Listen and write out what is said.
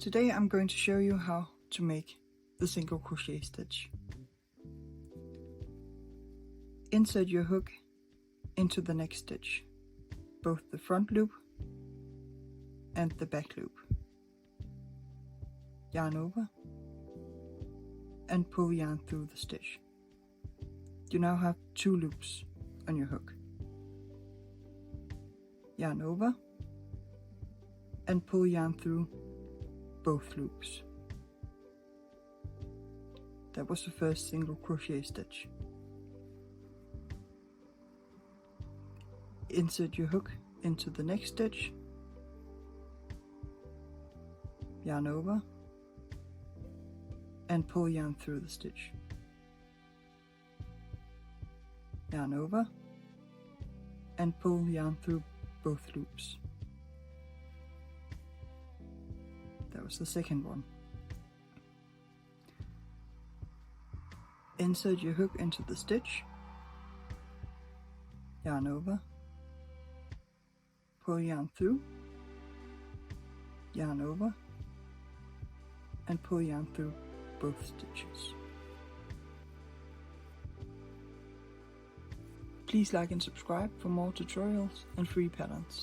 Today I'm going to show you how to make the single crochet stitch. Insert your hook into the next stitch, both the front loop and the back loop. Yarn over and pull yarn through the stitch. You now have 2 loops on your hook. Yarn over and pull yarn through both loops. That was the first single crochet stitch. Insert your hook into the next stitch, yarn over and pull yarn through the stitch. Yarn over and pull yarn through both loops. That was the second one. Insert your hook into the stitch, yarn over, pull yarn through, yarn over, and pull yarn through both stitches. Please like and subscribe for more tutorials and free patterns.